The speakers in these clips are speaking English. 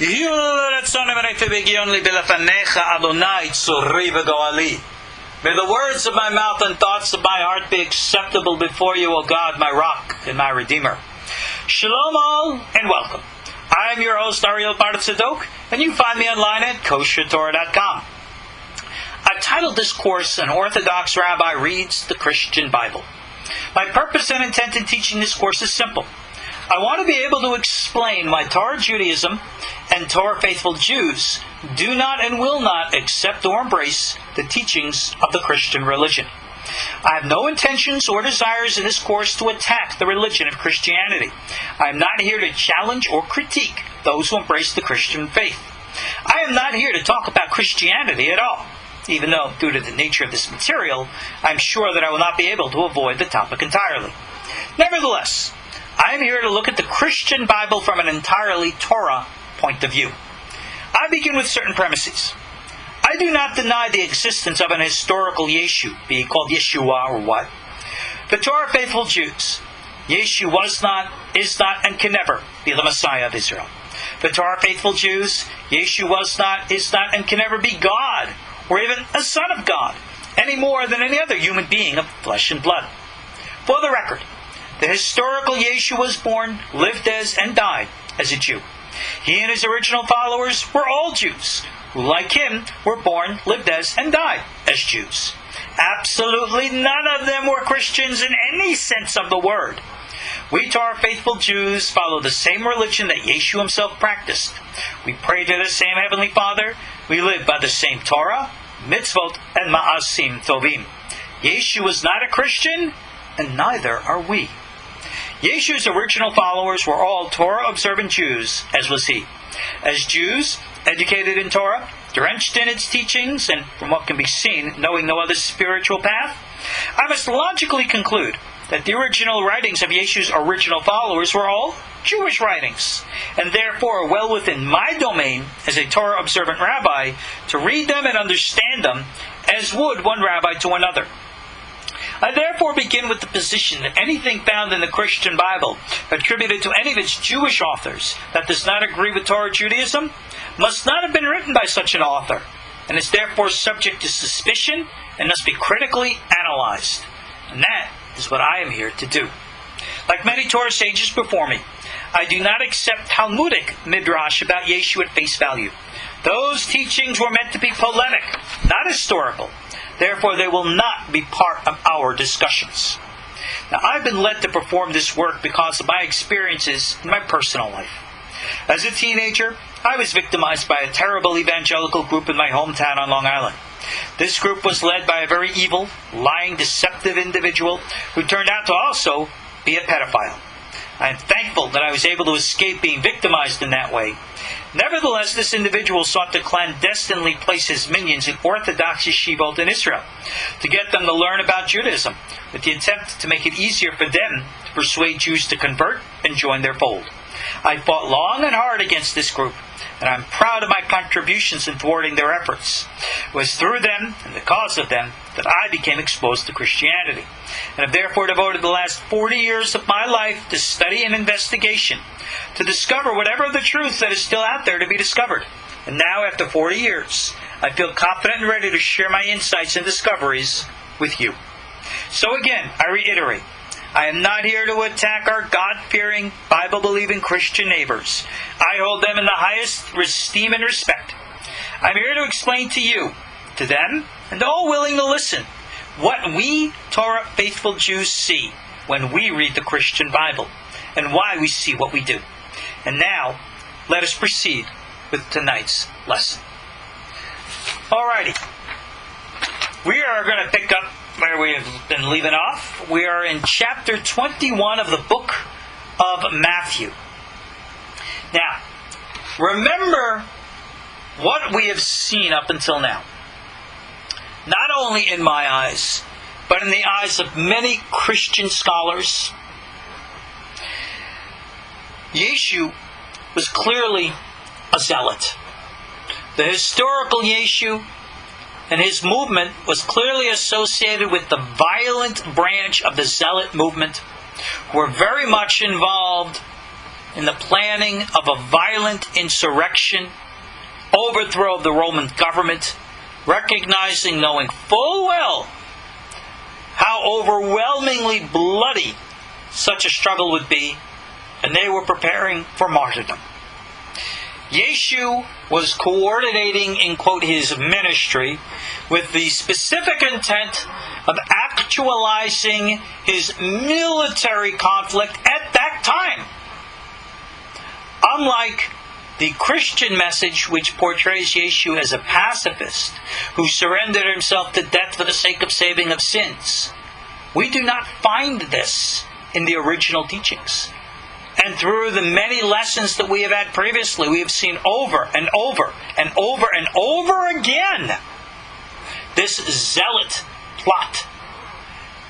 May the words of my mouth and thoughts of my heart be acceptable before you, O God, my rock and my redeemer. Shalom all, and welcome. I am your host, Ariel Bar-Tzadok, and you find me online at koshertorah.com. I've titled this course, An Orthodox Rabbi Reads the Christian Bible. My purpose and intent in teaching this course is simple. I want to be able to explain why Torah Judaism and Torah faithful Jews do not and will not accept or embrace the teachings of the Christian religion. I have no intentions or desires in this course to attack the religion of Christianity. I am not here to challenge or critique those who embrace the Christian faith. I am not here to talk about Christianity at all, even though, due to the nature of this material, I am sure that I will not be able to avoid the topic entirely. Nevertheless, I am here to look at the Christian Bible from an entirely Torah point of view. I begin with certain premises. I do not deny the existence of an historical Yeshu, be he called Yeshua or what. The Torah faithful Jews, Yeshu was not, is not, and can never be the Messiah of Israel. The Torah faithful Jews, Yeshu was not, is not, and can never be God, or even a son of God, any more than any other human being of flesh and blood. For the record, the historical Yeshu was born, lived as, and died as a Jew. He and his original followers were all Jews, who, like him, were born, lived as, and died as Jews. Absolutely none of them were Christians in any sense of the word. We Torah faithful Jews follow the same religion that Yeshu himself practiced. We pray to the same Heavenly Father. We live by the same Torah, mitzvot, and ma'asim tovim. Yeshu was not a Christian, and neither are we. Yeshu's original followers were all Torah-observant Jews, as was he. As Jews, educated in Torah, drenched in its teachings, and from what can be seen, knowing no other spiritual path, I must logically conclude that the original writings of Yeshu's original followers were all Jewish writings, and therefore well within my domain as a Torah-observant rabbi to read them and understand them as would one rabbi to another. I therefore begin with the position that anything found in the Christian Bible attributed to any of its Jewish authors that does not agree with Torah Judaism must not have been written by such an author, and is therefore subject to suspicion and must be critically analyzed. And that is what I am here to do. Like many Torah sages before me, I do not accept Talmudic midrash about Yeshu at face value. Those teachings were meant to be polemic, not historical. Therefore, they will not be part of our discussions. Now, I've been led to perform this work because of my experiences in my personal life. As a teenager, I was victimized by a terrible evangelical group in my hometown on Long Island. This group was led by a very evil, lying, deceptive individual who turned out to also be a pedophile. I am thankful that I was able to escape being victimized in that way. Nevertheless, this individual sought to clandestinely place his minions in Orthodox yeshivot in Israel to get them to learn about Judaism, with the attempt to make it easier for them to persuade Jews to convert and join their fold. I fought long and hard against this group, and I'm proud of my contributions in thwarting their efforts. It was through them, and because of them, that I became exposed to Christianity, and have therefore devoted the last 40 years of my life to study and investigation, to discover whatever of the truth that is still out there to be discovered. And now, after 40 years, I feel confident and ready to share my insights and discoveries with you. So again, I reiterate, I am not here to attack our God-fearing, Bible-believing Christian neighbors. I hold them in the highest esteem and respect. I'm here to explain to you, to them, and to all willing to listen, what we Torah faithful Jews see when we read the Christian Bible, and why we see what we do. And now, let us proceed with tonight's lesson. Alrighty. We are going to pick up where we have been leaving off. We are in chapter 21 of the book of Matthew. Now, remember what we have seen up until now. Not only in my eyes, but in the eyes of many Christian scholars, Yeshu was clearly a zealot. The historical Yeshu and his movement was clearly associated with the violent branch of the zealot movement, who were very much involved in the planning of a violent insurrection, overthrow of the Roman government, recognizing, knowing full well how overwhelmingly bloody such a struggle would be, and they were preparing for martyrdom. Yeshu was coordinating, in quote, his ministry with the specific intent of actualizing his military conflict at that time. Unlike the Christian message, which portrays Yeshu as a pacifist who surrendered himself to death for the sake of saving of sins, we do not find this in the original teachings. And through the many lessons that we have had previously, we have seen over and over and over and over again this zealot plot.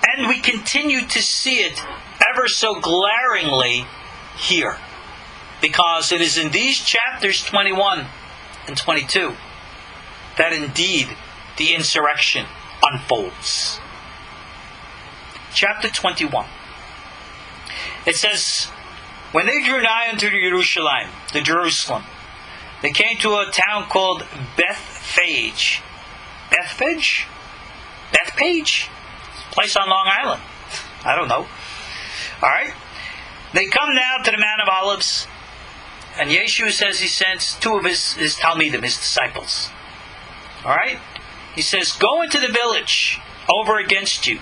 And we continue to see it ever so glaringly here. Because it is in these chapters 21 and 22 that indeed the insurrection unfolds. Chapter 21. It says, when they drew nigh unto Jerusalem, they came to a town called Bethphage. Bethphage? Bethpage? Place on Long Island. I don't know. Alright. They come now to the Mount of Olives, and Yeshu says he sends two of his Talmidim, his disciples. Alright? He says, go into the village over against you.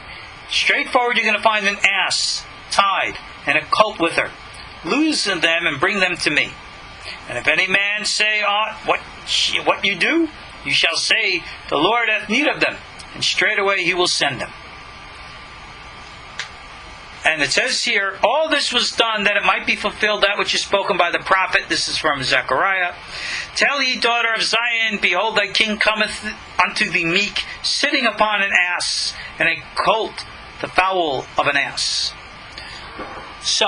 Straightforward, you're going to find an ass tied and a colt with her. Loosen them and bring them to me. And if any man say what you do, you shall say, the Lord hath need of them, and straightway he will send them. And it says here, all this was done that it might be fulfilled that which is spoken by the prophet. This is from Zechariah. Tell ye, daughter of Zion, behold, thy king cometh unto thee meek, sitting upon an ass, and a colt, the foal of an ass. So,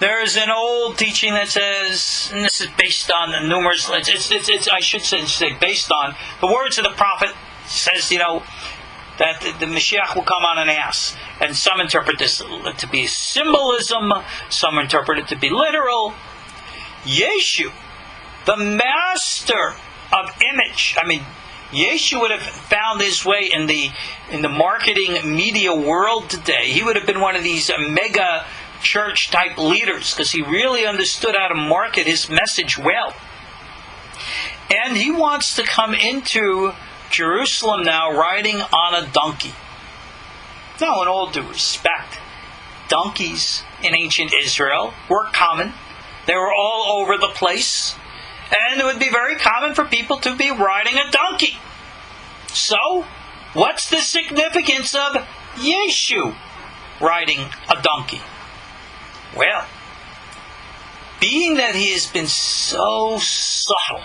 there is an old teaching that says, and this is based on the numerous, I should say based on the words of the prophet, says, that the Mashiach will come on an ass. And some interpret this to be symbolism, some interpret it to be literal. Yeshu, the master of image, Yeshu would have found his way in the marketing media world today. He would have been one of these mega church type leaders, because he really understood how to market his message well. And he wants to come into Jerusalem now riding on a donkey. Now, in all due respect, donkeys in ancient Israel were common. They were all over the place. And it would be very common for people to be riding a donkey. So, what's the significance of Yeshu riding a donkey? Well, being that he has been so subtle,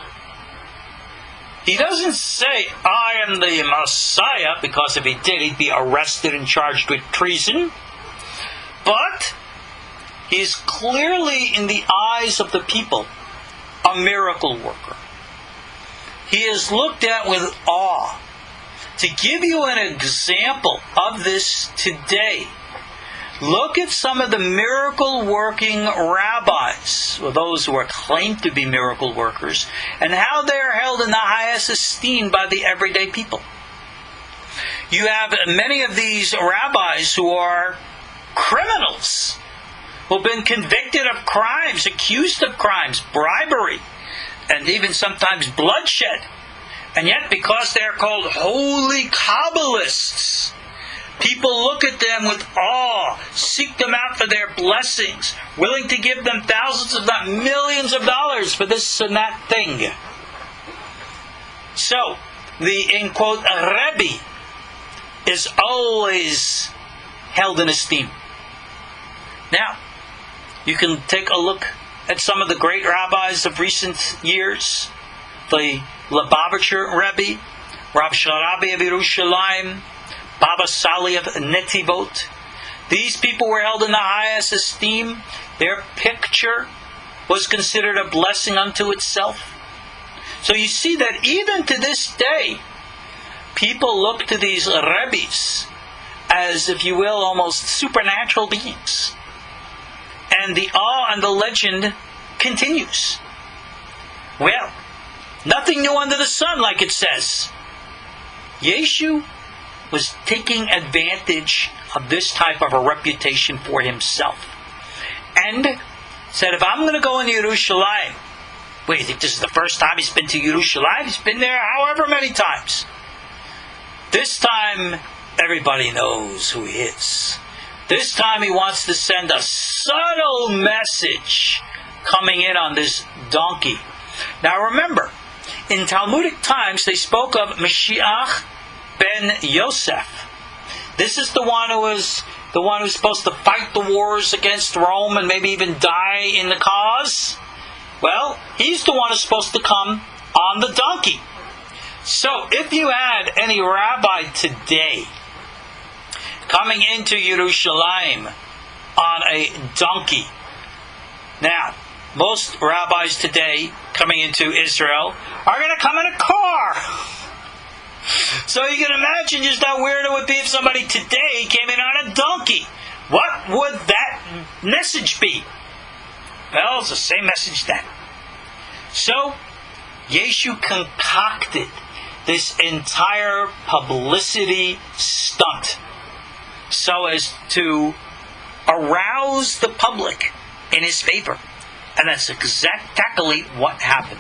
he doesn't say, I am the Messiah, because if he did, he'd be arrested and charged with treason. But he's clearly, in the eyes of the people, a miracle worker. He is looked at with awe. To give you an example of this today, look at some of the miracle-working rabbis, or those who are claimed to be miracle workers, and how they are held in the highest esteem by the everyday people. You have many of these rabbis who are criminals, who have been convicted of crimes, accused of crimes, bribery, and even sometimes bloodshed. And yet, because they are called holy Kabbalists, people look at them with awe, seek them out for their blessings, willing to give them thousands, if not millions of dollars for this and that thing. So, the, in quote, Rabbi is always held in esteem. Now, you can take a look at some of the great rabbis of recent years. The Lubavitcher Rebbe, Rav Sharabi of Yerushalayim, Baba Sali of Netivot. These people were held in the highest esteem. Their picture was considered a blessing unto itself. So you see that even to this day, people look to these Rebbes as, if you will, almost supernatural beings. And the awe and the legend continues. Well, nothing new under the sun, like it says. Yeshu was taking advantage of this type of a reputation for himself. And said, if I'm going to go into Yerushalayim, wait, you think this is the first time he's been to Yerushalayim? He's been there however many times. This time, everybody knows who he is. This time he wants to send a subtle message coming in on this donkey. Now remember, in Talmudic times they spoke of Mashiach ben Yosef. This is the one who's supposed to fight the wars against Rome and maybe even die in the cause. Well, he's the one who's supposed to come on the donkey. So if you had any rabbi today coming into Yerushalayim on a donkey. Now, most rabbis today coming into Israel are going to come in a car. So you can imagine just how weird it would be if somebody today came in on a donkey. What would that message be? Well, it's the same message then. So, Yeshu concocted this entire publicity stunt so as to arouse the public in his favor. And that's exactly what happened.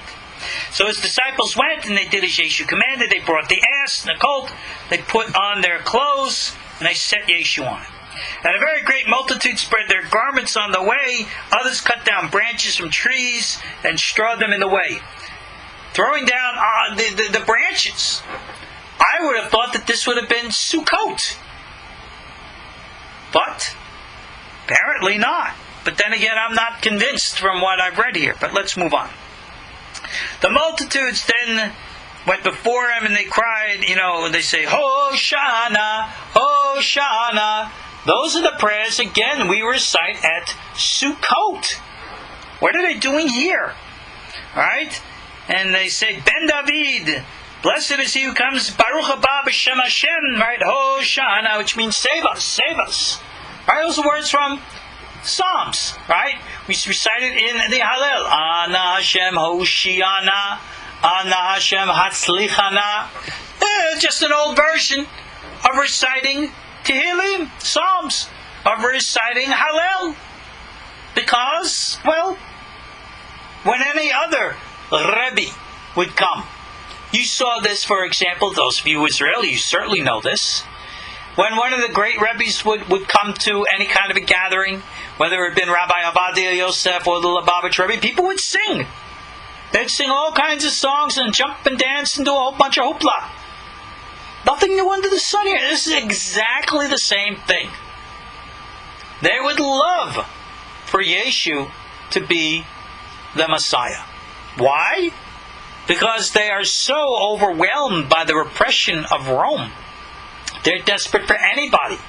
So his disciples went and they did as Yeshu commanded. They brought the ass and the colt. They put on their clothes and they set Yeshu on it. And a very great multitude spread their garments on the way. Others cut down branches from trees and strawed them in the way. Throwing down the branches. I would have thought that this would have been Sukkot. But apparently not. But then again, I'm not convinced from what I've read here. But let's move on. The multitudes then went before him and they cried, they say, Hoshana, Hoshana. Those are the prayers, again, we recite at Sukkot. What are they doing here? Alright? And they say, Ben David, blessed is he who comes, Baruch haba b'shem Hashem, right? Hoshana, which means save us, save us. Right? Those are words from Psalms, right? We recite it in the Hallel. Ana Hashem Hoshiana, Ana Hashem Hatzlichana. Just an old version of reciting Tehillim, Psalms, of reciting Hallel. Because, well, when any other Rabbi would come. You saw this, for example, those of you Israeli, you certainly know this. When one of the great rabbis would come to any kind of a gathering, whether it had been Rabbi Avadia Yosef or the Lubavitch Rebbe, people would sing. They'd sing all kinds of songs and jump and dance and do a whole bunch of hoopla. Nothing new under the sun here. This is exactly the same thing. They would love for Yeshu to be the Messiah. Why? Because they are so overwhelmed by the repression of Rome. They're desperate for anybody.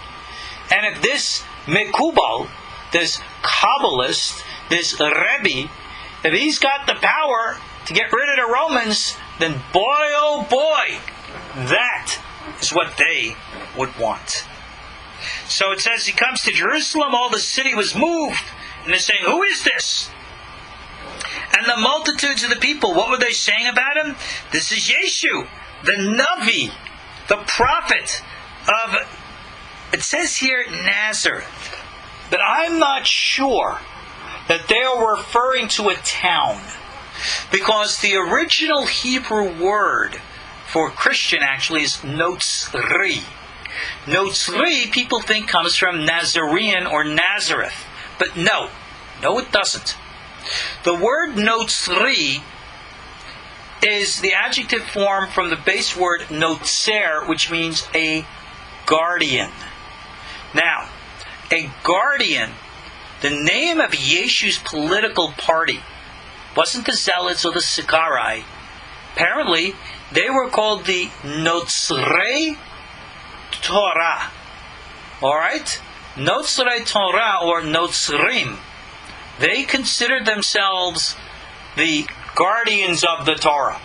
And if this Mekubal, this Kabbalist, this Rebbe, if he's got the power to get rid of the Romans, then boy, oh boy, that is what they would want. So it says he comes to Jerusalem, all the city was moved, and they're saying, who is this? And the multitudes of the people, what were they saying about him? This is Yeshu, the Navi, the prophet of, it says here, Nazareth. But I'm not sure that they are referring to a town. Because the original Hebrew word for Christian actually is Notzri. Notzri, people think, comes from Nazarene or Nazareth. But no, it doesn't. The word Notzri is the adjective form from the base word Notzer, which means a guardian. Now, a guardian, the name of Yeshu's political party wasn't the Zealots or the Sicarii. Apparently, they were called the Notzrei Torah. Alright? Notzrei Torah or Notzrim. They considered themselves the guardians of the Torah.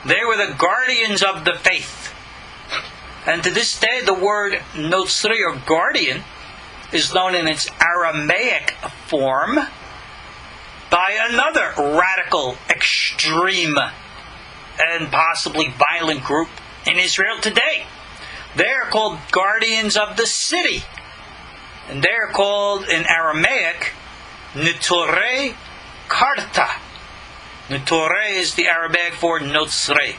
They were the guardians of the faith. And to this day, the word Notzri or guardian is known in its Aramaic form by another radical, extreme, and possibly violent group in Israel today. They're called guardians of the city. And they're called in Aramaic, Neturei Karta. Neturei is the Arabic for Notzrei.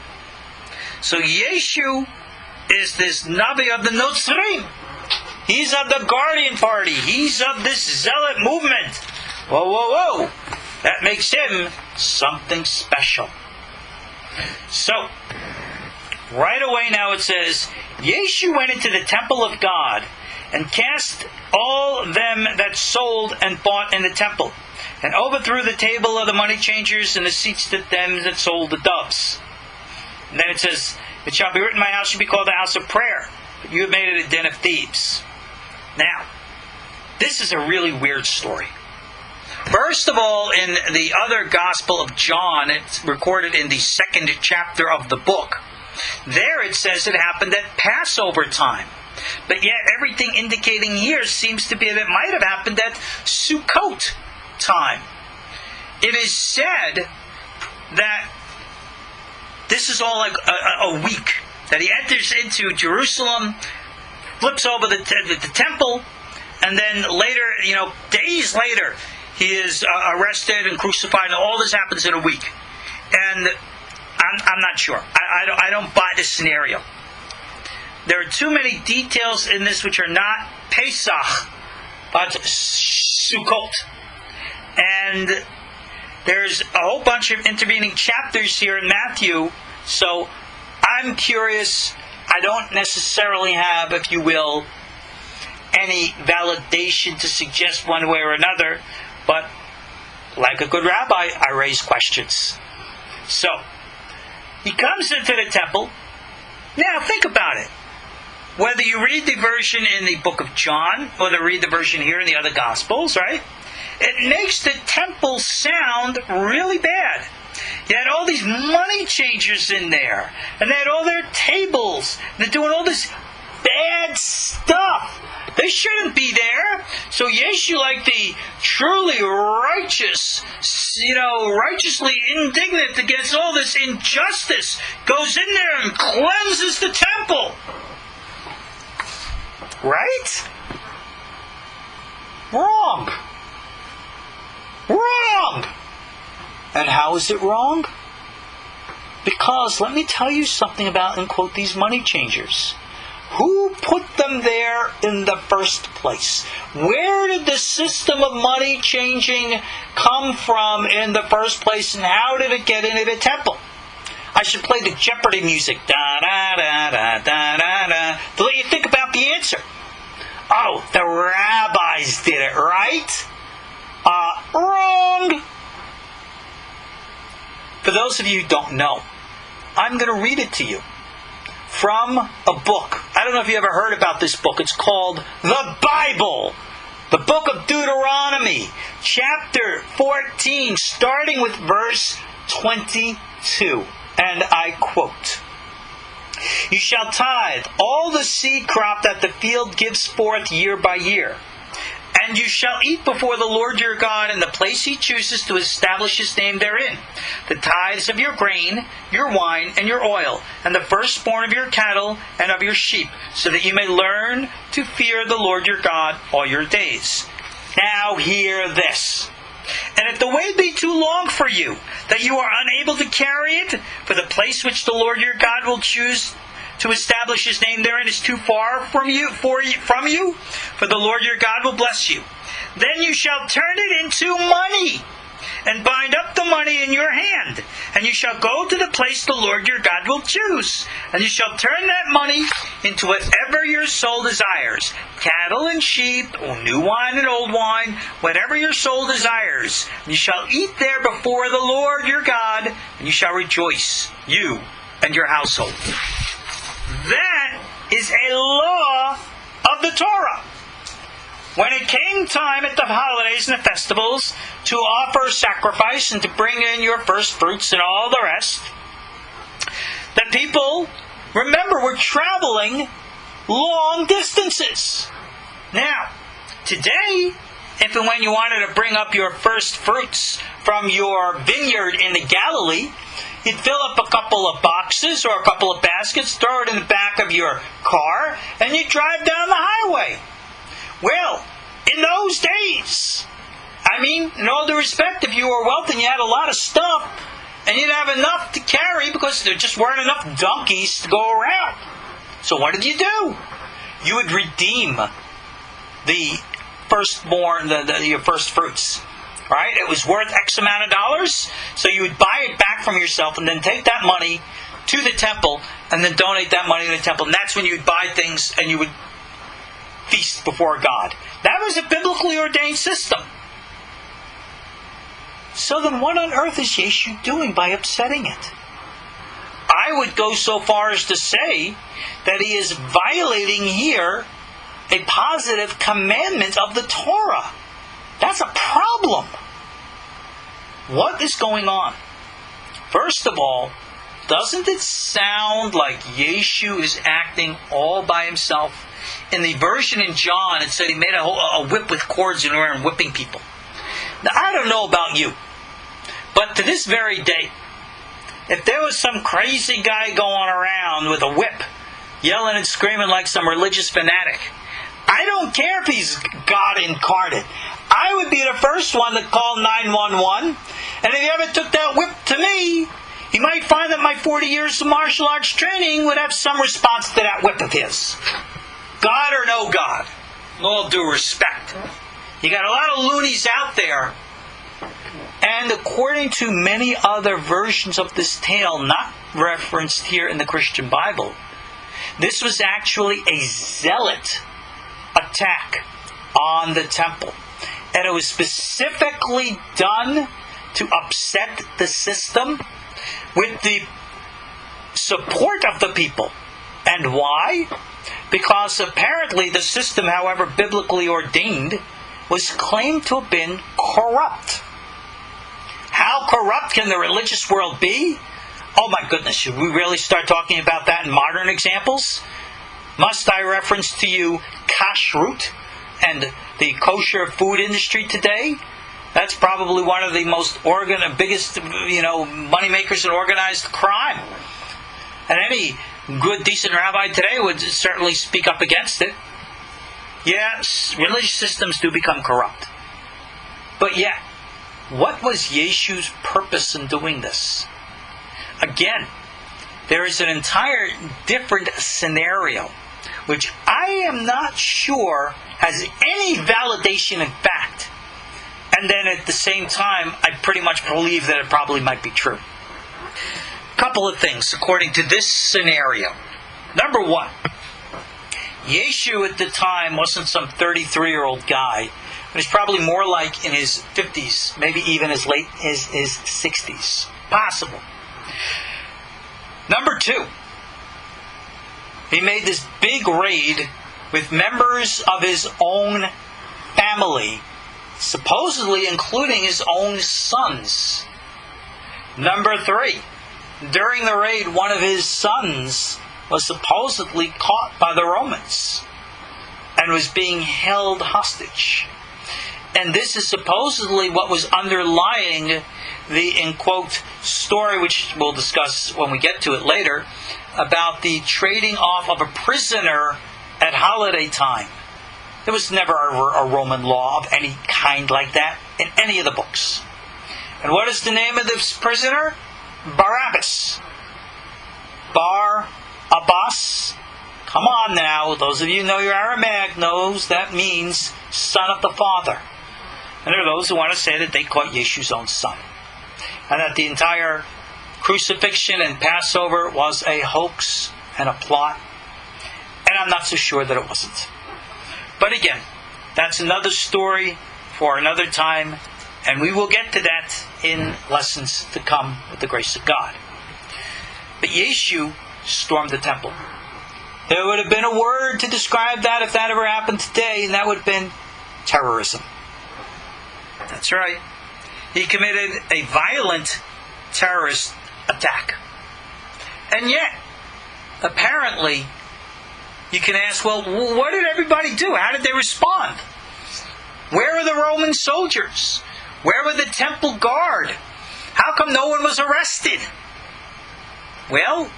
So Yeshu is this Navi of the Notzrim. He's of the Guardian Party. He's of this zealot movement. Whoa, whoa, whoa. That makes him something special. So, right away now it says, Yeshu went into the temple of God and cast all them that sold and bought in the temple, and overthrew the table of the money changers and the seats of them that sold the doves. And then it says, it shall be written, my house shall be called a house of prayer, but you have made it a den of thieves. Now, this is a really weird story. First of all, in the other Gospel of John, it's recorded in the 2nd chapter of the book. There it says it happened at Passover time. But yet everything indicating here seems to be that it might have happened at Sukkot time. It is said that this is all like a week. That he enters into Jerusalem, flips over the temple, and then later, days later, he is arrested and crucified, and all this happens in a week. And I'm not sure. I don't buy this scenario. There are too many details in this which are not Pesach, but Sukkot. And there's a whole bunch of intervening chapters here in Matthew, so I'm curious. I don't necessarily have, if you will, any validation to suggest one way or another, but like a good rabbi, I raise questions. So, he comes into the temple. Now, think about it. Whether you read the version in the book of John, or read the version here in the other Gospels, right? It makes the temple sound really bad. You had all these money changers in there, and they had all their tables. They're doing all this bad stuff. They shouldn't be there. So Yeshu, like the truly righteous, righteously indignant against all this injustice, goes in there and cleanses the temple. Right? Wrong. Wrong. And how is it wrong? Because, let me tell you something about, and quote, these money changers. Who put them there in the first place? Where did the system of money changing come from in the first place, and how did it get into the temple? I should play the Jeopardy music, da da da da da da da, to let you think about the answer. Oh, the rabbis did it, right? Wrong. For those of you who don't know, I'm going to read it to you from a book. I don't know if you ever heard about this book. It's called The Bible. The book of Deuteronomy, chapter 14, starting with verse 22. And I quote, "You shall tithe all the seed crop that the field gives forth year by year. And you shall eat before the Lord your God in the place He chooses to establish His name therein, the tithes of your grain, your wine, and your oil, and the firstborn of your cattle and of your sheep, so that you may learn to fear the Lord your God all your days. Now hear this. And if the way be too long for you, that you are unable to carry it, for the place which the Lord your God will choose to establish His name therein is too far from you, for the Lord your God will bless you. Then you shall turn it into money, and bind up the money in your hand. And you shall go to the place the Lord your God will choose. And you shall turn that money into whatever your soul desires, cattle and sheep, or new wine and old wine, whatever your soul desires. And you shall eat there before the Lord your God, and you shall rejoice, you and your household." That is a law of the Torah. When it came time at the holidays and the festivals to offer sacrifice and to bring in your first fruits and all the rest, the people, remember, were traveling long distances. Now, Today, if and when you wanted to bring up your first fruits from your vineyard in the Galilee, you'd fill up a couple of boxes or a couple of baskets, throw it in the back of your car, and you'd drive down the highway. Well, in those days, in all due respect, if you were wealthy and you had a lot of stuff, and you'd have enough to carry because there just weren't enough donkeys to go around. So what did you do? You would redeem the firstborn, your first fruits. Right? It was worth X amount of dollars, so you would buy it back from yourself and then take that money to the temple and then donate that money to the temple. And that's when you would buy things and you would feast before God. That was a biblically ordained system. So then what on earth is Yeshu doing by upsetting it? I would go so far as to say that he is violating here a positive commandment of the Torah. That's a problem. What is going on? First of all, doesn't it sound like Yeshu is acting all by himself? In the version in John, it said he made a whip with cords and went whipping people. Now, I don't know about you, but to this very day, if there was some crazy guy going around with a whip, yelling and screaming like some religious fanatic, I don't care if he's God incarnate. I would be the first one to call 911. And if he ever took that whip to me, he might find that my 40 years of martial arts training would have some response to that whip of his. God or no God, with all due respect. You got a lot of loonies out there. And according to many other versions of this tale, not referenced here in the Christian Bible, this was actually a zealot attack on the temple. And it was specifically done to upset the system with the support of the people. And why? Because apparently the system, however biblically ordained, was claimed to have been corrupt. How corrupt can the religious world be? Oh my goodness, should we really start talking about that in modern examples? Must I reference to you kashrut and the kosher food industry today? That's probably one of the biggest, money makers in organized crime. And any good, decent rabbi today would certainly speak up against it. Yes, religious systems do become corrupt. But yet, what was Yeshu's purpose in doing this? Again, there is an entire different scenario, which I am not sure has any validation in fact. And then at the same time, I pretty much believe that it probably might be true. Couple of things according to this scenario. Number one, Yeshu at the time wasn't some 33-year-old guy. But he's probably more like in his 50s, maybe even his 60s. Possible. Number two, he made this big raid with members of his own family, supposedly including his own sons. Number three, during the raid, one of his sons was supposedly caught by the Romans and was being held hostage. And this is supposedly what was underlying the, in quote, story, which we'll discuss when we get to it later, about the trading off of a prisoner at holiday time. There was never a Roman law of any kind like that in any of the books. And what is the name of this prisoner? Barabbas. Bar-Abbas. Come on now, those of you who know your Aramaic knows that means son of the father. And there are those who want to say that they caught Yeshu's own son. And that the entire crucifixion and Passover was a hoax and a plot. And I'm not so sure that it wasn't. But again, that's another story for another time. And we will get to that in lessons to come with the grace of God. But Yeshu stormed the temple. There would have been a word to describe that if that ever happened today, and that would have been terrorism. That's right. He committed a violent terrorist attack. And yet, apparently, you can ask, well, what did everybody do? How did they respond? Where were the Roman soldiers? Where were the temple guard? How come no one was arrested? Well,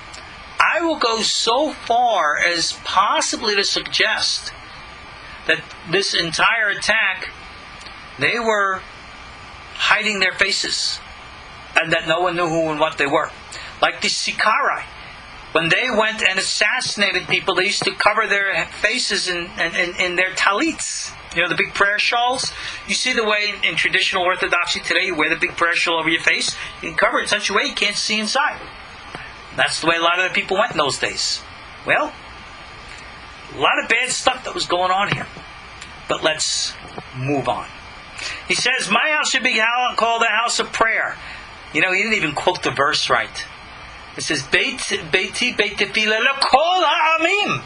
I will go so far as possibly to suggest that this entire attack, they were hiding their faces, and that no one knew who and what they were. Like the Sicarii, when they went and assassinated people, they used to cover their faces in their talits. You know, the big prayer shawls? You see the way in traditional Orthodoxy today, you wear the big prayer shawl over your face, you can cover it in such a way you can't see inside. That's the way a lot of the people went in those days. Well, a lot of bad stuff that was going on here. But let's move on. He says, my house should be called a house of prayer. You know, he didn't even quote the verse right. It says, Beiti Beit Tefillah lekol ha'amim.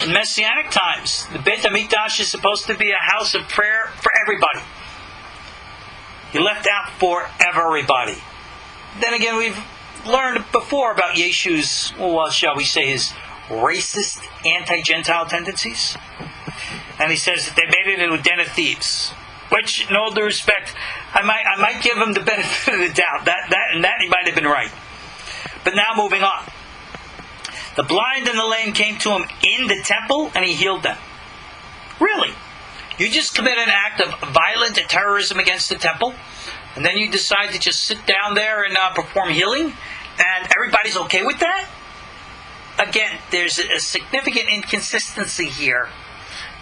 In Messianic times, the Beit HaMikdash is supposed to be a house of prayer for everybody. He left out for everybody. Then again, we've learned before about Yeshu's, well, shall we say, his racist, anti-Gentile tendencies. And he says that they made it into a den of thieves. Which, in all due respect, I might give him the benefit of the doubt. That he might have been right. But now moving on. The blind and the lame came to him in the temple, and he healed them. Really? You just commit an act of violent terrorism against the temple, and then you decide to just sit down there and perform healing, and everybody's okay with that? Again, there's a significant inconsistency here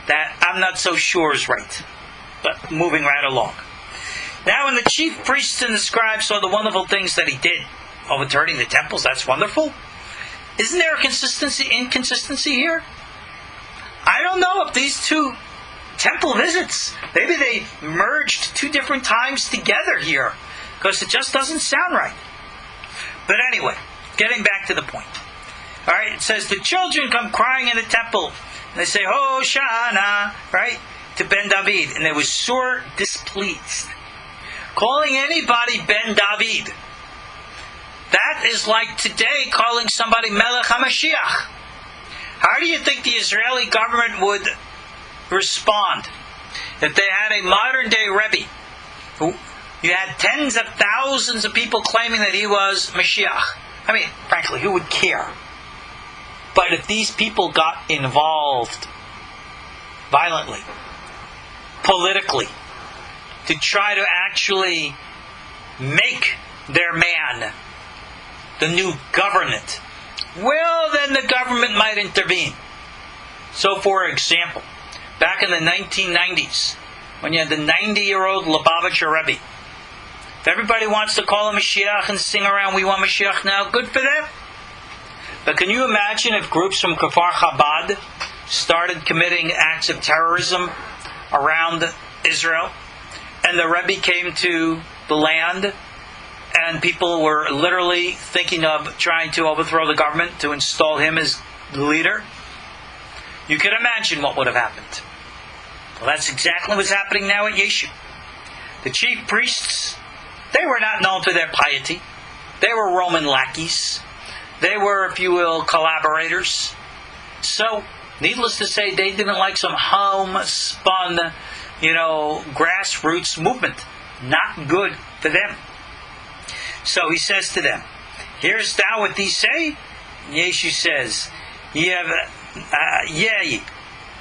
that I'm not so sure is right. But moving right along. Now when the chief priests and the scribes saw the wonderful things that he did, overturning the temples, that's wonderful. Isn't there a inconsistency here? I don't know if these two temple visits, maybe they merged two different times together here, because it just doesn't sound right. But anyway, getting back to the point. Alright, it says, the children come crying in the temple, and they say, Hoshana, right, to Ben David, and they were sore displeased. Calling anybody Ben David, that is like today calling somebody Melech HaMashiach. How do you think the Israeli government would respond if they had a modern day Rabbi who you had tens of thousands of people claiming that he was Mashiach? I mean, frankly, who would care? But if these people got involved violently, politically, to try to actually make their man the new government, well, then the government might intervene. So, for example, back in the 1990s, when you had the 90-year-old Lubavitcher Rebbe, if everybody wants to call him Mashiach and sing around, we want Mashiach now, good for them. But can you imagine if groups from Kfar Chabad started committing acts of terrorism around Israel, and the Rebbe came to the land, and people were literally thinking of trying to overthrow the government to install him as the leader? You can imagine what would have happened. Well, that's exactly what's happening now at Yeshu. The chief priests, they were not known for their piety. They were Roman lackeys. They were, if you will, collaborators. So, needless to say, they didn't like some homespun, grassroots movement. Not good for them. So he says to them, hearest thou what these say? And Yeshu says, Yea,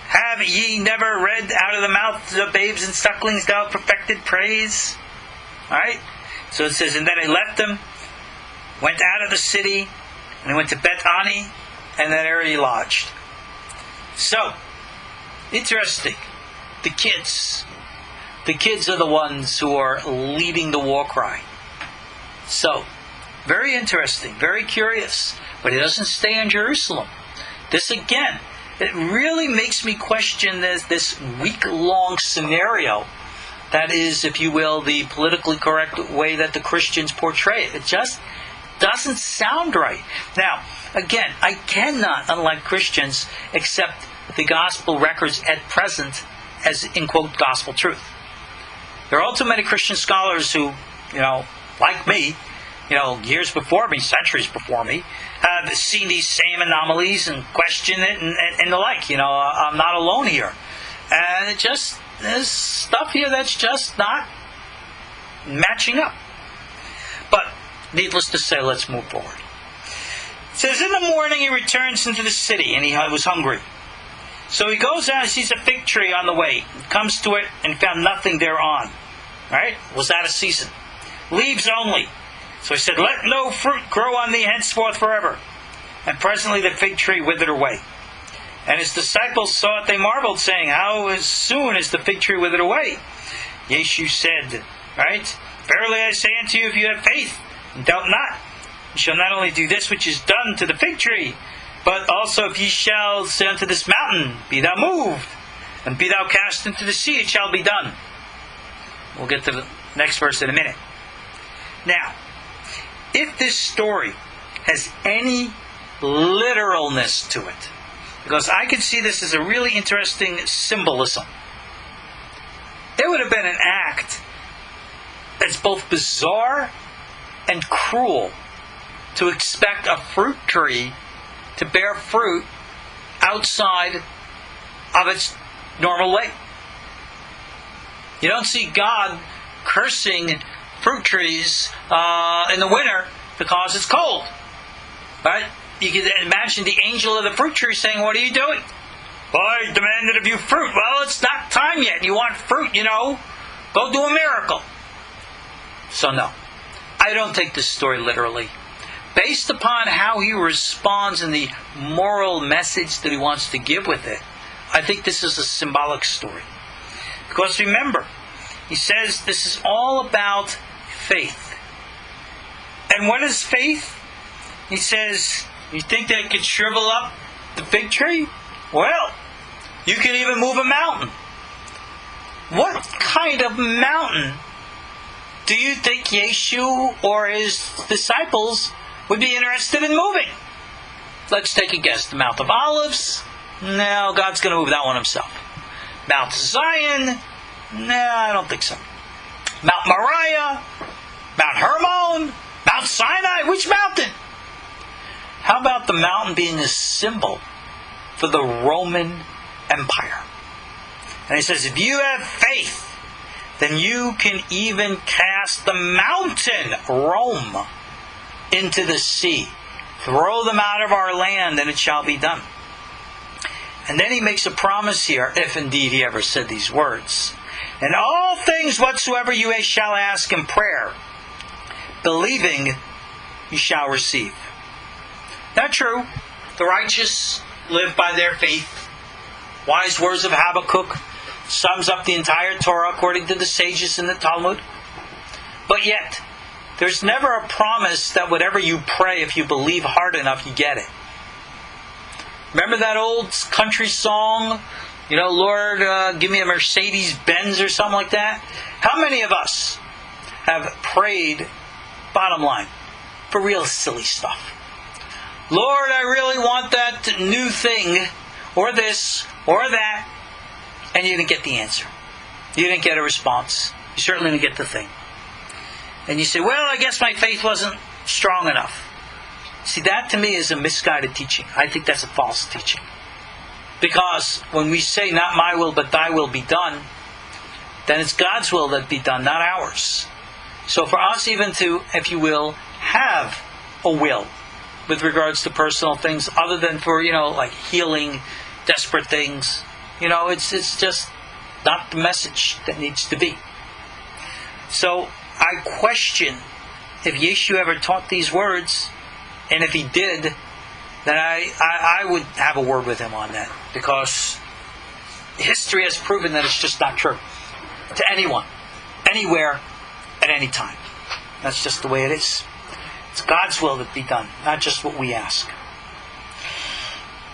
have ye never read out of the mouths of babes and sucklings thou perfected praise? Alright? So it says, and then they left them, went out of the city, and they went to Bet Ani, and that area he lodged. So, interesting. The kids are the ones who are leading the war cry. So, very interesting, very curious. But it doesn't stay in Jerusalem. This again, it really makes me question this week-long scenario that is, if you will, the politically correct way that the Christians portray it. It just doesn't sound right. Now, again, I cannot, unlike Christians, accept the gospel records at present as, in quote, gospel truth. There are also many Christian scholars who, like me, years before me, centuries before me, have seen these same anomalies and question it and the like. I'm not alone here. And it just there's stuff here that's just not matching up. But needless to say, let's move forward. It says, in the morning he returns into the city, and he was hungry. So he goes out and sees a fig tree on the way, comes to it, and found nothing thereon. Right? Was out of season. Leaves only. So he said, let no fruit grow on thee henceforth forever. And presently the fig tree withered away. And his disciples saw it, they marveled, saying, how as soon as the fig tree withered away? Yeshu said, right? Verily I say unto you, if you have faith, and doubt not, you shall not only do this which is done to the fig tree, but also if ye shall say unto this mountain, be thou moved, and be thou cast into the sea, it shall be done. We'll get to the next verse in a minute. Now, if this story has any literalness to it, because I can see this as a really interesting symbolism, it would have been an act that's both bizarre and cruel to expect a fruit tree to bear fruit outside of its normal way. You don't see God cursing fruit trees in the winter because it's cold. Right? You can imagine the angel of the fruit tree saying, what are you doing? Well, I demanded of you fruit. Well, it's not time yet. You want fruit, Go do a miracle. So no, I don't take this story literally. Based upon how he responds and the moral message that he wants to give with it, I think this is a symbolic story. Because remember, he says this is all about faith. And what is faith? He says, you think that could shrivel up the fig tree? Well, you can even move a mountain. What kind of mountain do you think Yeshu or his disciples would be interested in moving? Let's take a guess. The Mount of Olives? No, God's going to move that one himself. Mount Zion? No, I don't think so. Mount Moriah? Mount Hermon? Mount Sinai? Which mountain? How about the mountain being a symbol for the Roman Empire? And he says, if you have faith, then you can even cast the mountain, Rome, into the sea. Throw them out of our land, and it shall be done. And then he makes a promise here, if indeed he ever said these words. And all things whatsoever you shall ask in prayer, believing, you shall receive. Not true. The righteous live by their faith. Wise words of Habakkuk sums up the entire Torah according to the sages in the Talmud. But yet, there's never a promise that whatever you pray, if you believe hard enough, you get it. Remember that old country song? Lord, give me a Mercedes-Benz or something like that? How many of us have prayed, bottom line, for real silly stuff? Lord, I really want that new thing, or this, or that. And you didn't get the answer. You didn't get a response. You certainly didn't get the thing. And you say, well, I guess my faith wasn't strong enough. See, that to me is a misguided teaching. I think that's a false teaching. Because when we say, not my will, but thy will be done, then it's God's will that be done, not ours. So for us even to, if you will, have a will with regards to personal things, other than for, like healing, desperate things, it's just not the message that needs to be. So I question if Yeshu ever taught these words, and if he did, then I would have a word with him on that, because history has proven that it's just not true to anyone, anywhere, at any time. That's just the way it is. It's God's will that be done, not just what we ask.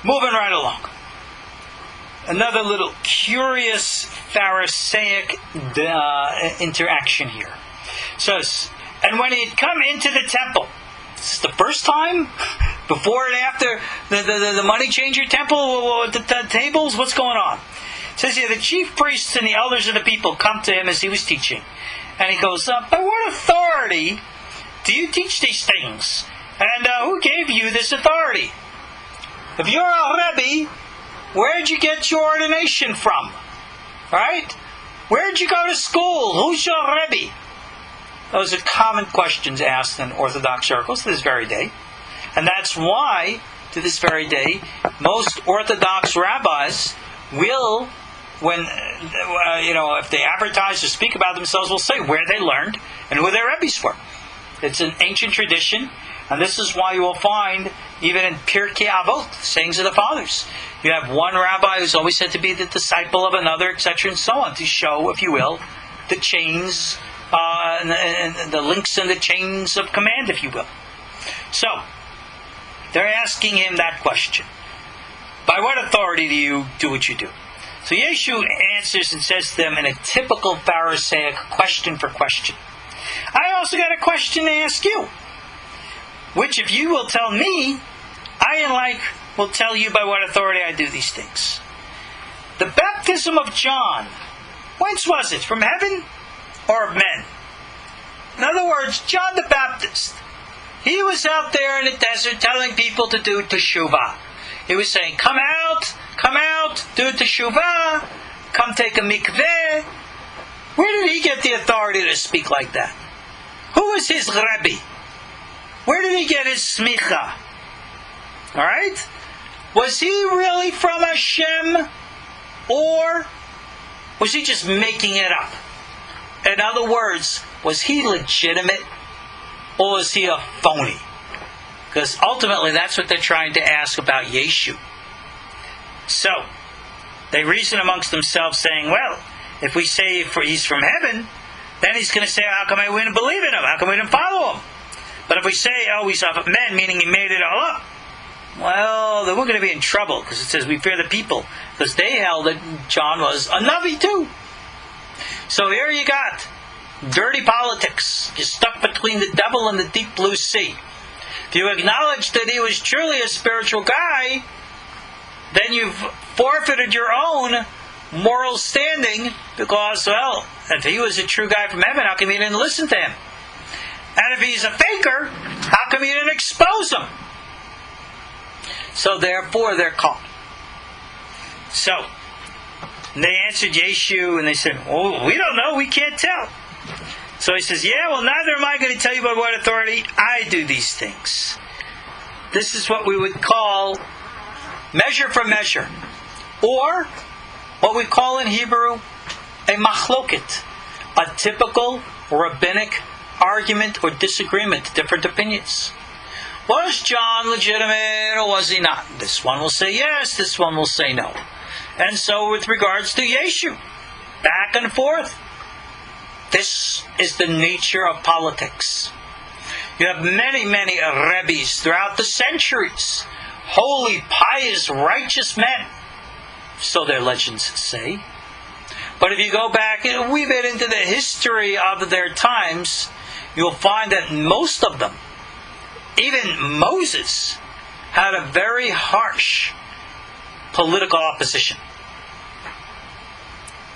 Moving right along. Another little curious Pharisaic interaction here. It says, and when he had come into the temple, this is the first time? Before and after the money changer temple, the tables? What's going on? It says here, the chief priests and the elders of the people come to him as he was teaching. And he goes, by what authority do you teach these things? And who gave you this authority? If you're a Rabbi, where did you get your ordination from? Right? Where'd you go to school? Who's your Rabbi? Those are common questions asked in Orthodox circles to this very day. And that's why, to this very day, most Orthodox rabbis will, if they advertise or speak about themselves, will say where they learned and who their rabbis were. It's an ancient tradition, and this is why you will find, even in Pirkei Avot, sayings of the fathers, you have one rabbi who's always said to be the disciple of another, etc., and so on, to show, if you will, the chains, and the links and the chains of command, if you will. So, they're asking him that question. By what authority do you do what you do? So Yeshu answers and says to them in a typical Pharisaic question for question. I also got a question to ask you, which if you will tell me, I will tell you by what authority I do these things. The baptism of John, whence was it? From heaven or of men? In other words, John the Baptist, he was out there in the desert telling people to do teshuvah. He was saying, come out, do teshuvah, come take a mikveh. Where did he get the authority to speak like that? Who was his Rabbi? Where did he get his smicha? Alright? Was he really from Hashem? Or was he just making it up? In other words, was he legitimate? Or was he a phony? Because ultimately that's what they're trying to ask about Yeshu. So, they reason amongst themselves saying, well, if we say he's from heaven, then he's going to say, how come we didn't believe in him? How come we didn't follow him? But if we say, he's of men, meaning he made it all up, well, then we're going to be in trouble, because it says we fear the people, because they held that John was a Navi too. So here you got dirty politics. You're stuck between the devil and the deep blue sea. If you acknowledge that he was truly a spiritual guy, then you've forfeited your own moral standing, because, well, if he was a true guy from heaven, how come you didn't listen to him? And if he's a faker, how come you didn't expose him? So therefore, they're caught. So, they answered Yeshu, and they said, well, we don't know, we can't tell. So he says, yeah, well, neither am I going to tell you by what authority I do these things. This is what we would call measure for measure. Or, what we call in Hebrew, a machloket. A typical rabbinic argument or disagreement, different opinions. Was John legitimate or was he not? This one will say yes, this one will say no. And so with regards to Yeshu, back and forth. This is the nature of politics. You have many, many rabbis throughout the centuries. Holy, pious, righteous men. So their legends say. But if you go back and weave it into the history of their times, you'll find that most of them, even Moses, had a very harsh political opposition.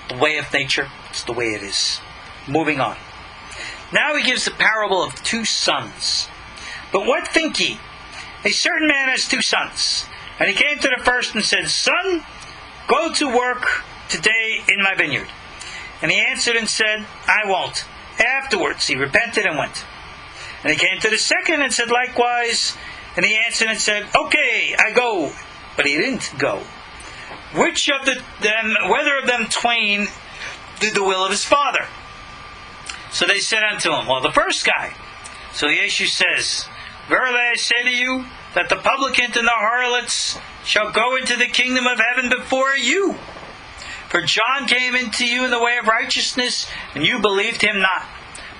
The way of nature, it's the way it is. Moving on. Now he gives the parable of 2 sons. But what think ye? A certain man has 2 sons. And he came to the first and said, Son, go to work today in my vineyard. And he answered and said, I won't. Afterwards he repented and went. And he came to the second and said likewise. And he answered and said, Okay, I go. But he didn't go. Which of whether of them twain did the will of his father? So they said unto him, well, the first guy. So Yeshu says, Verily I say to you, that the publicans and the harlots shall go into the kingdom of heaven before you. For John came into you in the way of righteousness, and you believed him not.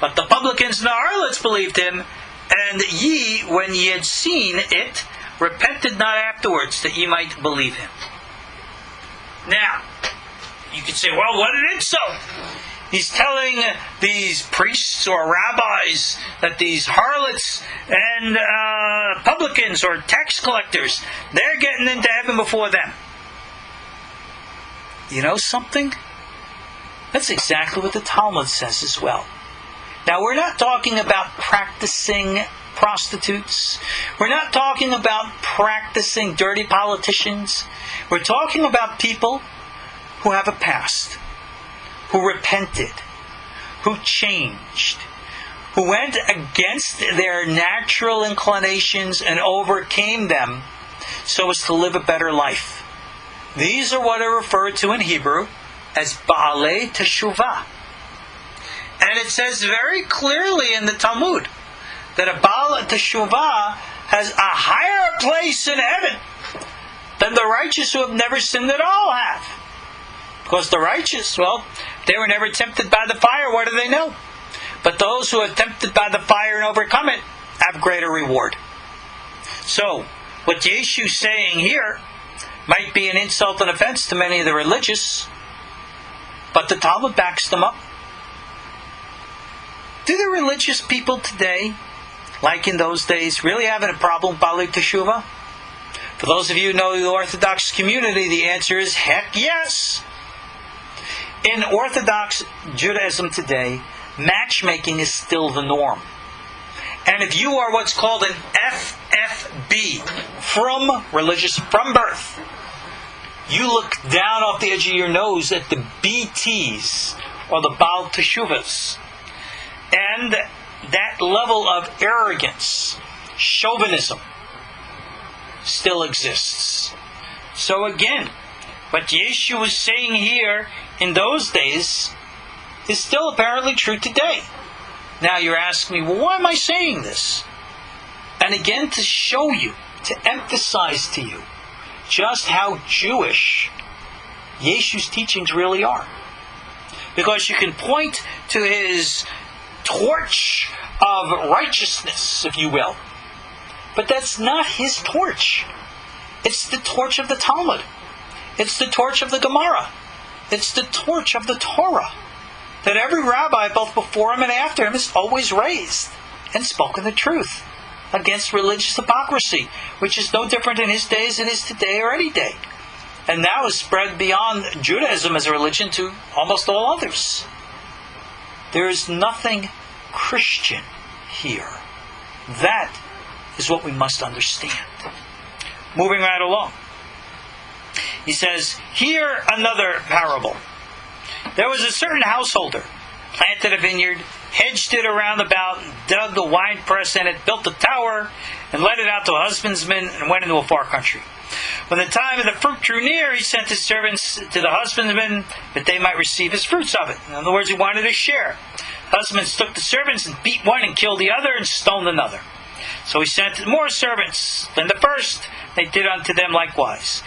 But the publicans and the harlots believed him, and ye, when ye had seen it, repented not afterwards, that ye might believe him. Now, you could say, well, what did it so? He's telling these priests or rabbis that these harlots and publicans or tax collectors, they're getting into heaven before them. You know something? That's exactly what the Talmud says as well. Now, we're not talking about practicing prostitutes. We're not talking about practicing dirty politicians. We're talking about people who have a past, who repented, who changed, who went against their natural inclinations and overcame them so as to live a better life. These are what are referred to in Hebrew as Baalei Teshuvah. And it says very clearly in the Talmud that a Baal Teshuvah has a higher place in heaven than the righteous who have never sinned at all have. Because the righteous, well, they were never tempted by the fire, what do they know? But those who are tempted by the fire and overcome it have greater reward. So, what Yeshu's saying here might be an insult and offense to many of the religious, but the Talmud backs them up. Do the religious people today, like in those days, really have a problem with Baalei Teshuvah? For those of you who know the Orthodox community, the answer is heck yes. In Orthodox Judaism today, matchmaking is still the norm. And if you are what's called an FFB, from birth, you look down off the edge of your nose at the BTs, or the Baal Teshuvahs. And that level of arrogance, chauvinism, still exists. So again, what Yeshu was saying here in those days is still apparently true today. Now you're asking me, well, why am I saying this? And again, to show you, to emphasize to you just how Jewish Yeshu's teachings really are. Because you can point to his torch of righteousness, if you will. But that's not his torch. It's the torch of the Talmud. It's the torch of the Gemara. It's the torch of the Torah that every rabbi, both before him and after him, has always raised and spoken the truth against religious hypocrisy, which is no different in his day as it is today or any day. And now is spread beyond Judaism as a religion to almost all others. There is nothing Christian here. That is what we must understand. Moving right along. He says, here another parable. There was a certain householder, planted a vineyard, hedged it around about, dug a wine press in it, built a tower, and let it out to husbandsmen, and went into a far country. When the time of the fruit drew near, he sent his servants to the husbandmen that they might receive his fruits of it. In other words, he wanted a share. Husbands took the servants and beat one and killed the other and stoned another. So he sent more servants than the first. They did unto them likewise.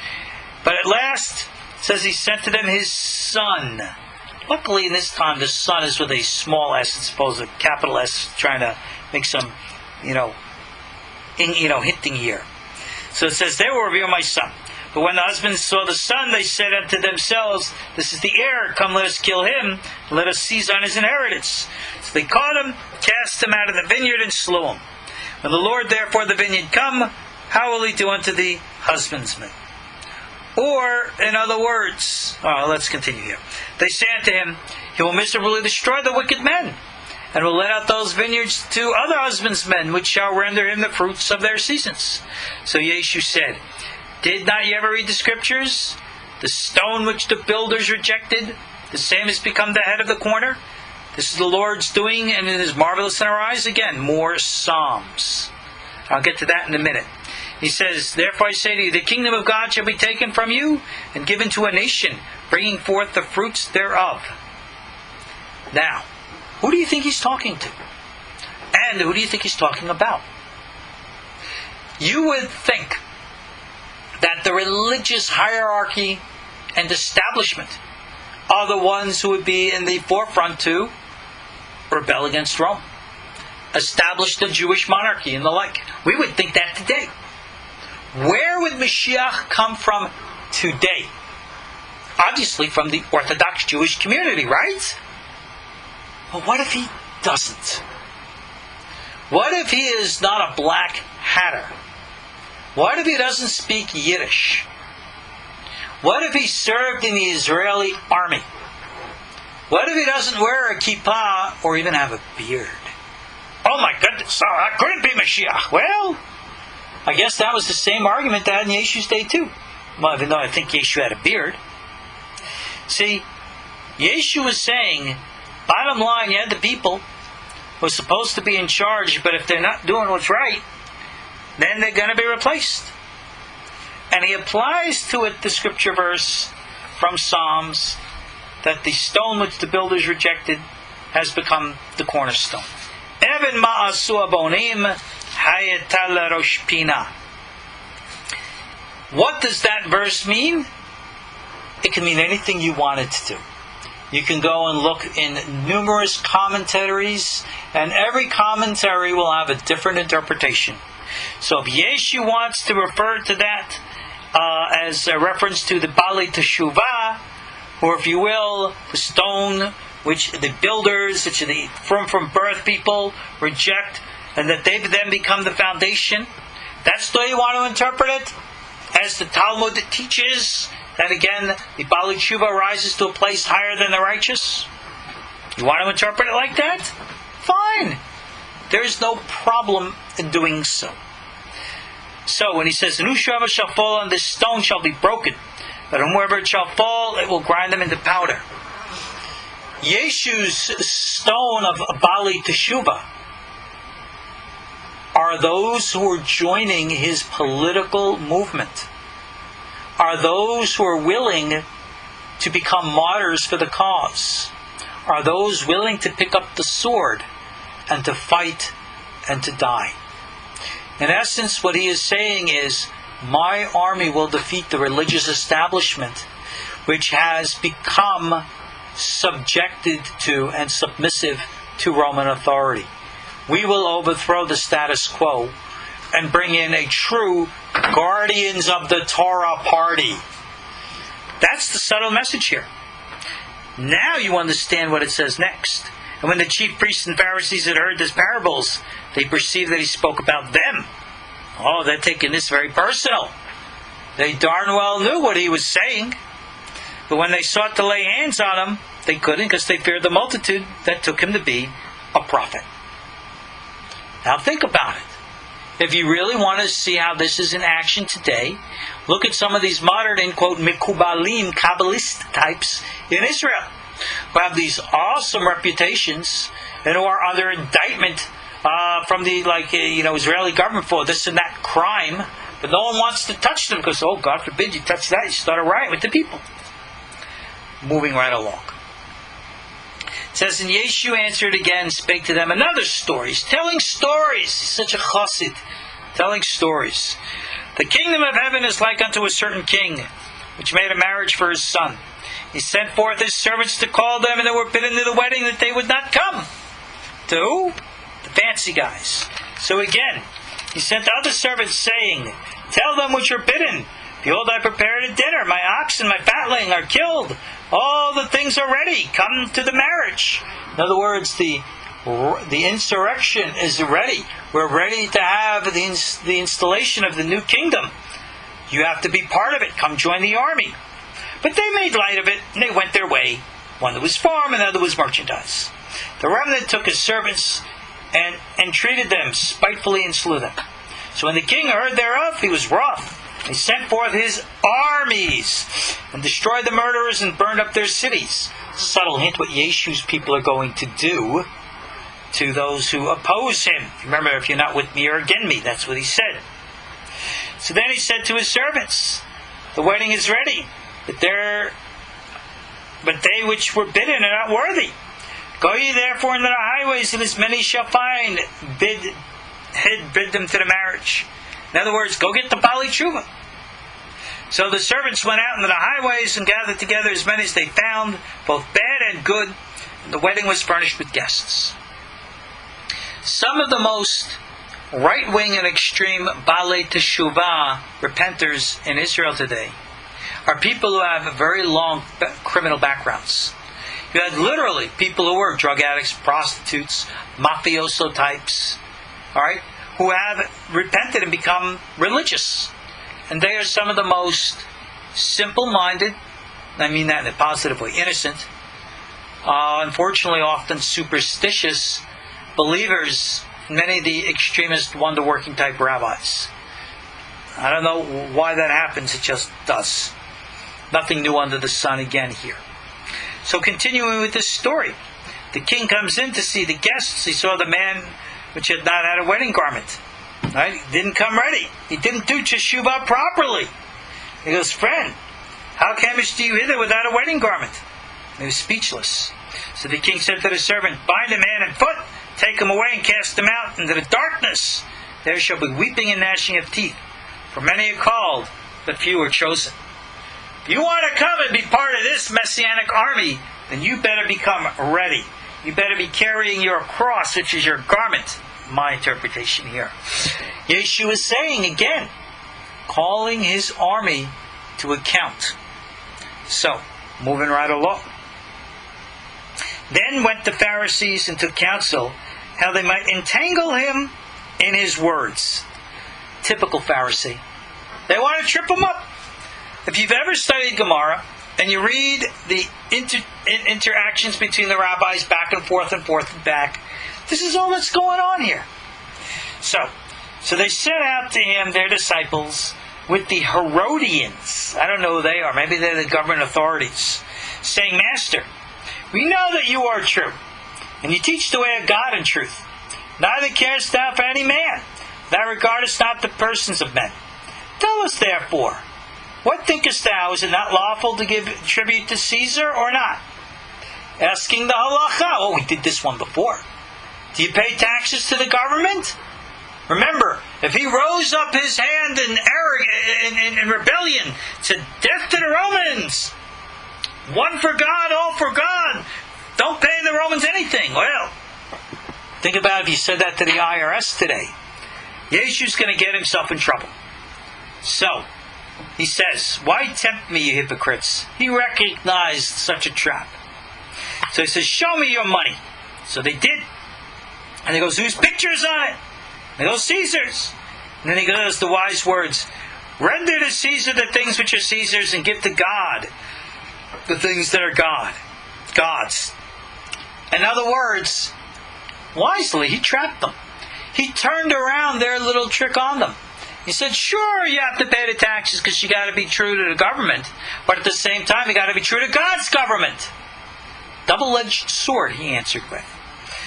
But at last, it says he sent to them his son. Luckily, in this time, the son is with a small s, as opposed to a capital S, trying to make some, hinting here. So it says, they will reveal my son. But when the husbands saw the son, they said unto themselves, this is the heir, come let us kill him, and let us seize on his inheritance. So they caught him, cast him out of the vineyard, and slew him. When the Lord therefore the vineyard come, how will he do unto the husbandmen? Or, in other words, let's continue here. They say unto him, he will miserably destroy the wicked men, and will let out those vineyards to other husbandmen, which shall render him the fruits of their seasons. So Yeshu said, did not ye ever read the scriptures? The stone which the builders rejected, the same has become the head of the corner. This is the Lord's doing, and it is marvelous in our eyes. Again, more Psalms. I'll get to that in a minute. He says, therefore I say to you, the kingdom of God shall be taken from you and given to a nation, bringing forth the fruits thereof. Now, who do you think he's talking to? And who do you think he's talking about? You would think that the religious hierarchy and establishment are the ones who would be in the forefront to rebel against Rome, establish the Jewish monarchy and the like. We would think that today. Where would Mashiach come from today? Obviously from the Orthodox Jewish community, right? But what if he doesn't? What if he is not a black hatter? What if he doesn't speak Yiddish? What if he served in the Israeli army? What if he doesn't wear a kippah or even have a beard? Oh my goodness, that couldn't be Mashiach. Well, I guess that was the same argument that had in Yeshu's day too. Well, even though I think Yeshu had a beard. See, Yeshu was saying, bottom line, you had the people who are supposed to be in charge, but if they're not doing what's right, then they're going to be replaced. And he applies to it the scripture verse from Psalms that the stone which the builders rejected has become the cornerstone. Even ma'asu abonim hayeta rosh pina. What does that verse mean? It can mean anything you want it to. You can go and look in numerous commentaries, and every commentary will have a different interpretation. So if Yeshu wants to refer to that as a reference to the Bali Teshuvah, or if you will, the stone which the builders, which the from birth people reject, and that they then become the foundation, that's the way you want to interpret it? As the Talmud teaches, that again, the Bali Teshuvah rises to a place higher than the righteous? You want to interpret it like that? Fine. There is no problem in doing so. So when he says, "Whosoever shall fall on this stone shall be broken, but whomever it shall fall, it will grind them into powder." Yeshu's stone of Bali Teshuvah are those who are joining his political movement, are those who are willing to become martyrs for the cause, are those willing to pick up the sword and to fight and to die. In essence, what he is saying is, my army will defeat the religious establishment which has become subjected to and submissive to Roman authority. We will overthrow the status quo and bring in a true guardians of the Torah party. That's the subtle message here. Now you understand what it says next. And when the chief priests and Pharisees had heard his parables, they perceived that he spoke about them. Oh, they're taking this very personal. They darn well knew what he was saying. But when they sought to lay hands on him, they couldn't, because they feared the multitude that took him to be a prophet. Now think about it. If you really want to see how this is in action today, look at some of these modern, in quote, Mikubalim, Kabbalist types in Israel, who have these awesome reputations and who are under indictment from the Israeli government for this and that crime, but no one wants to touch them because, oh, God forbid you touch that, you start a riot with the people. Moving right along. It says, and Yeshu answered again, spake to them another story. He's telling stories. He's such a chassid, telling stories. The kingdom of heaven is like unto a certain king, which made a marriage for his son. He sent forth his servants to call them, and they were bidden to the wedding that they would not come. To who? The fancy guys. So again, he sent other servants, saying, tell them which are bidden, behold, I prepared a dinner. My oxen, my fatling are killed. All the things are ready. Come to the marriage. In other words, the insurrection is ready. We're ready to have the installation of the new kingdom. You have to be part of it. Come join the army. But they made light of it, and they went their way. One that was farm, and the other was merchandise. The remnant took his servants and entreated them spitefully and slew them. So when the king heard thereof, he was wroth. He sent forth his armies and destroyed the murderers and burned up their cities. Subtle hint what Yeshu's people are going to do to those who oppose him. Remember, if you're not with me, you're against me. That's what he said. So then he said to his servants, the wedding is ready, but they which were bidden are not worthy. Go ye therefore into the highways, and as many shall find, bid them to the marriage. In other words, go get the Bali Teshuvah. So the servants went out into the highways and gathered together as many as they found, both bad and good, and the wedding was furnished with guests. Some of the most right-wing and extreme Bali Teshuvah repenters in Israel today are people who have very long criminal backgrounds. You had literally people who were drug addicts, prostitutes, mafioso types, all right, who have repented and become religious. And they are some of the most simple-minded, I mean that in a positive way, innocent, unfortunately often superstitious believers in many of the extremist wonder-working type rabbis. I don't know why that happens, it just does. Nothing new under the sun again here. So continuing with this story, the king comes in to see the guests. He saw the man which had not had a wedding garment. Right? He didn't come ready. He didn't do teshuvah properly. He goes, friend, how camest you hither without a wedding garment? He was speechless. So the king said to the servant, bind the man and foot, take him away and cast him out into the darkness. There shall be weeping and gnashing of teeth. For many are called, but few are chosen. If you want to come and be part of this messianic army, then you better become ready. You better be carrying your cross, which is your garment. My interpretation here. Yeshua is saying again, calling his army to account. So, moving right along. Then went the Pharisees into counsel, how they might entangle him in his words. Typical Pharisee. They want to trip him up. If you've ever studied Gemara, and you read the interactions between the rabbis back and forth and back, this is all that's going on here. So they set out to him, their disciples, with the Herodians. I don't know who they are. Maybe they're the government authorities. Saying, Master, we know that you are true, and you teach the way of God in truth. Neither carest thou for any man. Thou regardest not the persons of men. Tell us therefore, what thinkest thou? Is it not lawful to give tribute to Caesar or not? Asking the halacha. Oh, we did this one before. Do you pay taxes to the government? Remember, if he rose up his hand in rebellion to death to the Romans, one for God, all for God, don't pay the Romans anything. Well, think about if you said that to the IRS today. Yeshu's going to get himself in trouble. So, he says, why tempt me, you hypocrites? He recognized such a trap. So he says, show me your money. So they did. And he goes, whose picture's on it? And he goes, Caesar's. And then he goes, the wise words, render to Caesar the things which are Caesar's, and give to God the things that are God's. In other words, wisely, he trapped them. He turned around their little trick on them. He said, sure, you have to pay the taxes because you got to be true to the government, but at the same time, you got to be true to God's government. Double-edged sword, he answered with.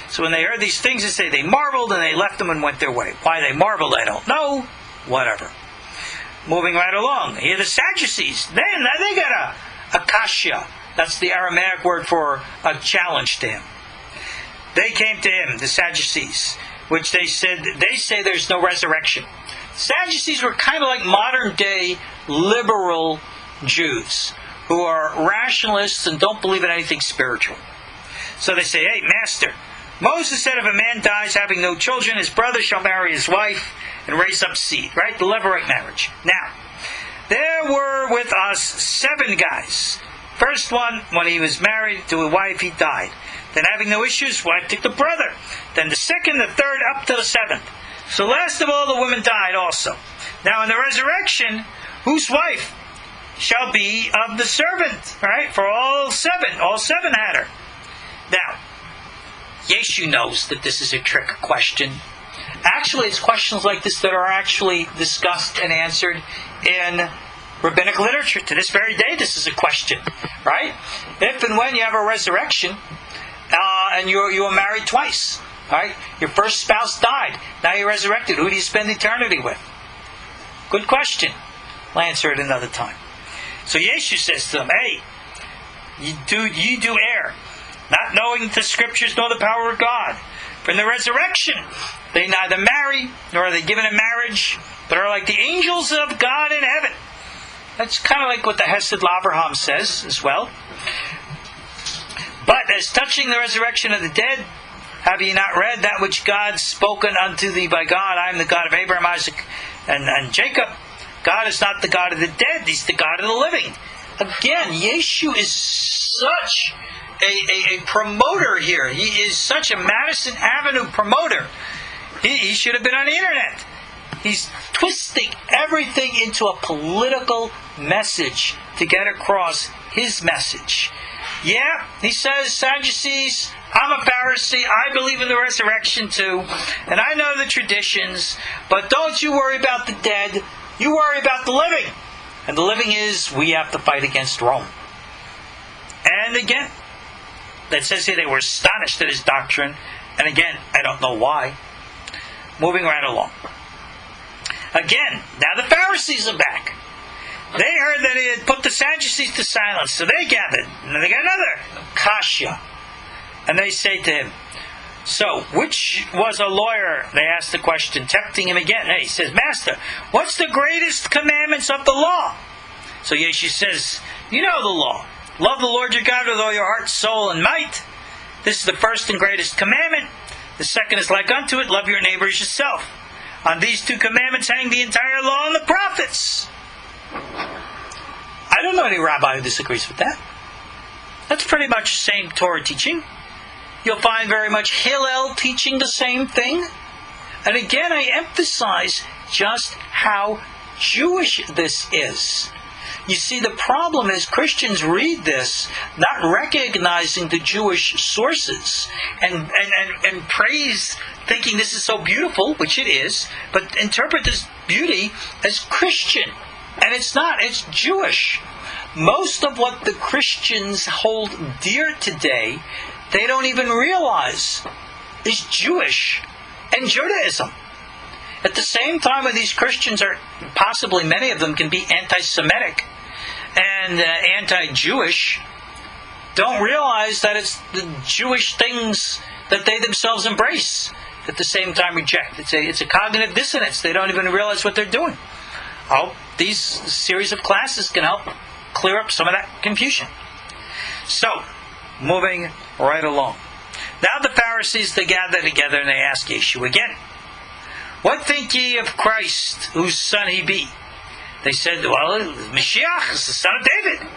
So when they heard these things, they say they marveled and they left them and went their way. Why they marveled, I don't know. Whatever. Moving right along. Here the Sadducees. Now they got a kasha. That's the Aramaic word for a challenge to him. They came to him, the Sadducees, which they say there's no resurrection. Sadducees were kind of like modern day liberal Jews who are rationalists and don't believe in anything spiritual. So they say, hey, Master, Moses said if a man dies having no children, his brother shall marry his wife and raise up seed, right? The Levirate marriage. Now, there were with us 7 guys. First one, when he was married to a wife, he died. Then having no issues, wife took the brother. Then the second, the third, up to the 7th. So last of all, the woman died also. Now in the resurrection, whose wife shall be of the servant, right? For all 7 had her. Now, Yeshu knows that this is a trick question. Actually, it's questions like this that are actually discussed and answered in rabbinic literature. To this very day, this is a question, right? If and when you have a resurrection, and you were married twice, right? Your first spouse died. Now you're resurrected. Who do you spend eternity with? Good question. I'll answer it another time. So Yeshu says to them, hey, you do err, not knowing the scriptures nor the power of God. For in the resurrection, they neither marry, nor are they given in marriage, but are like the angels of God in heaven. That's kind of like what the Hesed Lavraham says as well. But as touching the resurrection of the dead, have ye not read that which God spoken unto thee by God? I am the God of Abraham, Isaac, and Jacob. God is not the God of the dead, He's the God of the living. Again, Yeshu is such a promoter here. He is such a Madison Avenue promoter. He should have been on the internet. He's twisting everything into a political message to get across his message. Yeah, he says, Sadducees, I'm a Pharisee, I believe in the resurrection too, and I know the traditions, but don't you worry about the dead, you worry about the living. And the living is, we have to fight against Rome. And again, That says here they were astonished at his doctrine. And again, I don't know why. Moving right along. Again, now the Pharisees are back. They heard that he had put the Sadducees to silence, so they gathered. And then they got another kasha. And they say to him, so, which was a lawyer, they asked the question, tempting him again. Hey, he says, Master, what's the greatest commandments of the law? So Yeshu says, you know the law. Love the Lord your God with all your heart, soul, and might. This is the first and greatest commandment. The second is like unto it, love your neighbor as yourself. On these two commandments hang the entire law and the prophets. I don't know any rabbi who disagrees with that. That's pretty much the same Torah teaching. You'll find very much Hillel teaching the same thing. And again, I emphasize just how Jewish this is. You see, the problem is Christians read this, not recognizing the Jewish sources, and praise, thinking this is so beautiful, which it is, but interpret this beauty as Christian. And it's not, it's Jewish. Most of what the Christians hold dear today, they don't even realize is Jewish and Judaism. At the same time, when these Christians are, possibly many of them can be anti-Semitic and anti-Jewish, don't realize that it's the Jewish things that they themselves embrace, at the same time reject. It's a cognitive dissonance. They don't even realize what they're doing. I hope these series of classes can help clear up some of that confusion. So, moving right along. Now the Pharisees, they gather together and they ask Yeshu again, what think ye of Christ, whose son he be? They said, well, Mashiach is the son of David.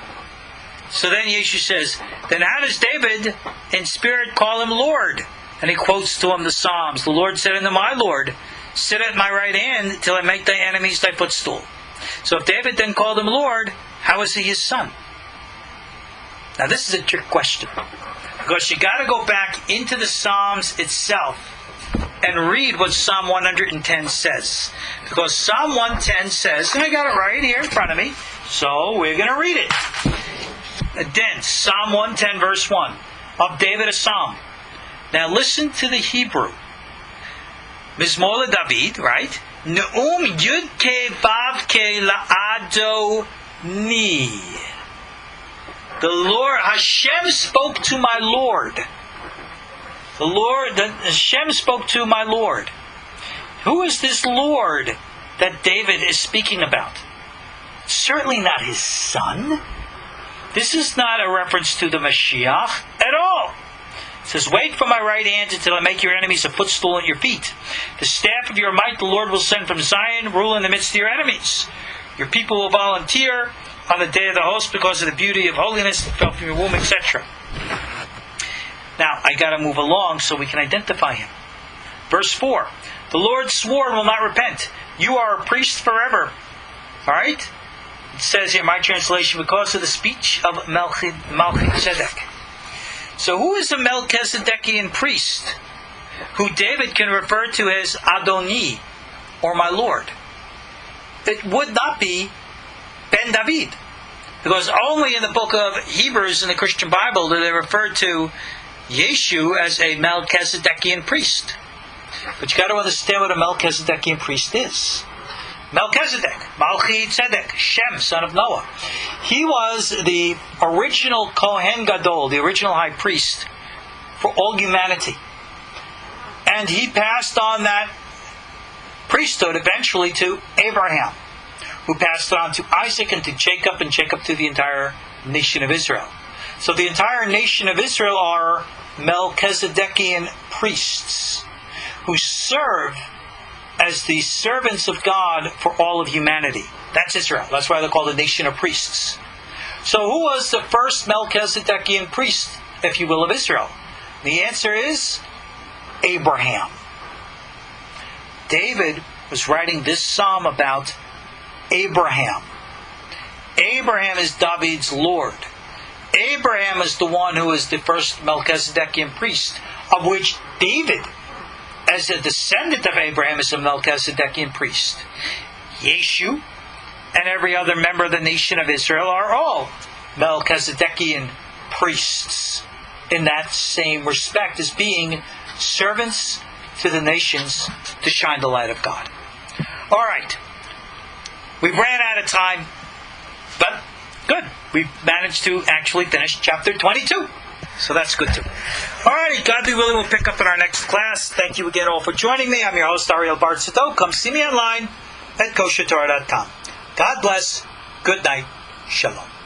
So then Yeshu says, then how does David in spirit call him Lord? And he quotes to him the Psalms. The Lord said unto my Lord, sit at my right hand till I make thy enemies thy footstool. So if David then called him Lord, how is he his son? Now this is a trick question, because you got to go back into the Psalms itself and read what Psalm 110 says. Because Psalm 110 says, and I got it right here in front of me, so we're going to read it. Then, Psalm 110 verse 1, of David a psalm. Now listen to the Hebrew. Mizmor David, right? Neum Yud Ke Vav Ke La'adoni. The Lord, Hashem spoke to my Lord. Hashem spoke to my Lord. Who is this Lord that David is speaking about? Certainly not his son. This is not a reference to the Mashiach at all. It says, wait for my right hand until I make your enemies a footstool at your feet. The staff of your might the Lord will send from Zion, rule in the midst of your enemies. Your people will volunteer on the day of the host because of the beauty of holiness that fell from your womb, etc. Now, I got to move along so we can identify him. Verse 4. The Lord swore and will not repent. You are a priest forever. Alright? It says here in my translation, because of the speech of Melchizedek. So who is the Melchizedekian priest who David can refer to as Adoni, or my Lord? It would not be Ben David. Because only in the book of Hebrews in the Christian Bible do they refer to Yeshu as a Melchizedekian priest. But you got to understand what a Melchizedekian priest is. Melchizedek, Malchi Tzedek, Shem, son of Noah. He was the original Kohen Gadol, the original high priest for all humanity. And he passed on that priesthood eventually to Abraham, who passed it on to Isaac and to Jacob, and Jacob to the entire nation of Israel. So the entire nation of Israel are Melchizedekian priests who serve as the servants of God for all of humanity. That's Israel. That's why they're called a nation of priests. So who was the first Melchizedekian priest, if you will, of Israel? The answer is Abraham. David was writing this psalm about Abraham. Abraham is David's Lord. Abraham is the one who is the first Melchizedekian priest, of which David, as a descendant of Abraham, is a Melchizedekian priest. Yeshu and every other member of the nation of Israel are all Melchizedekian priests. in that same respect as being servants to the nations to shine the light of God. All right. We ran out of time, but good. We managed to actually finish chapter 22. So that's good too. All right. God be willing, we'll pick up in our next class. Thank you again all for joining me. I'm your host, Ariel Bar-Tzadok. Come see me online at koshertorah.com. God bless. Good night. Shalom.